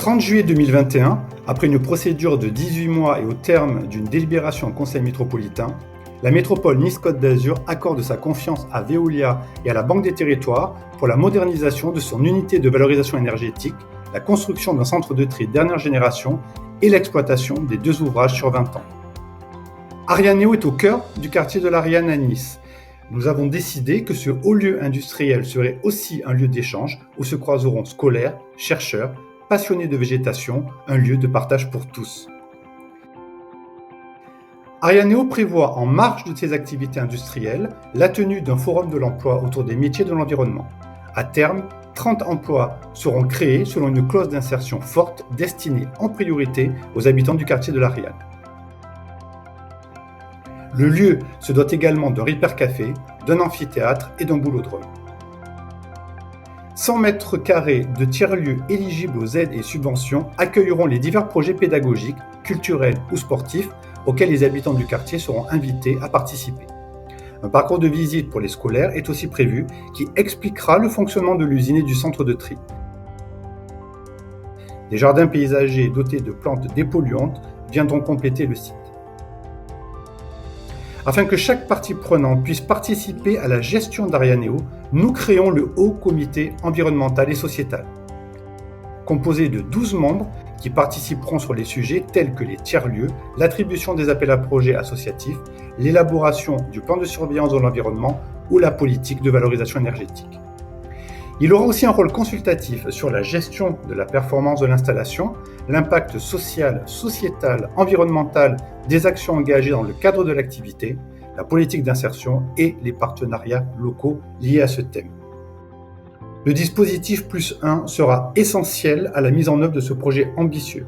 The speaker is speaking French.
30 juillet 2021, après une procédure de 18 mois et au terme d'une délibération en Conseil métropolitain, la métropole Nice-Côte d'Azur accorde sa confiance à Veolia et à la Banque des Territoires pour la modernisation de son unité de valorisation énergétique, la construction d'un centre de tri dernière génération et l'exploitation des 2 ouvrages sur 20 ans. Arianeo est au cœur du quartier de l'Ariane à Nice. Nous avons décidé que ce haut lieu industriel serait aussi un lieu d'échange où se croiseront scolaires, chercheurs, passionnés de végétation, un lieu de partage pour tous. Arianeo prévoit, en marge de ses activités industrielles, la tenue d'un forum de l'emploi autour des métiers de l'environnement. À terme, 30 emplois seront créés selon une clause d'insertion forte destinée en priorité aux habitants du quartier de l'Ariane. Le lieu se dote également d'un hypercafé, d'un amphithéâtre et d'un boulodrome. 100 mètres carrés de tiers-lieux éligibles aux aides et subventions accueilleront les divers projets pédagogiques, culturels ou sportifs auxquels les habitants du quartier seront invités à participer. Un parcours de visite pour les scolaires est aussi prévu qui expliquera le fonctionnement de l'usine et du centre de tri. Des jardins paysagers dotés de plantes dépolluantes viendront compléter le site. Afin que chaque partie prenante puisse participer à la gestion d'Arianeo, nous créons le Haut Comité environnemental et sociétal. Composé de 12 membres qui participeront sur les sujets tels que les tiers-lieux, l'attribution des appels à projets associatifs, l'élaboration du plan de surveillance de l'environnement ou la politique de valorisation énergétique. Il aura aussi un rôle consultatif sur la gestion de la performance de l'installation, l'impact social, sociétal, environnemental des actions engagées dans le cadre de l'activité, la politique d'insertion et les partenariats locaux liés à ce thème. Le dispositif +1 sera essentiel à la mise en œuvre de ce projet ambitieux.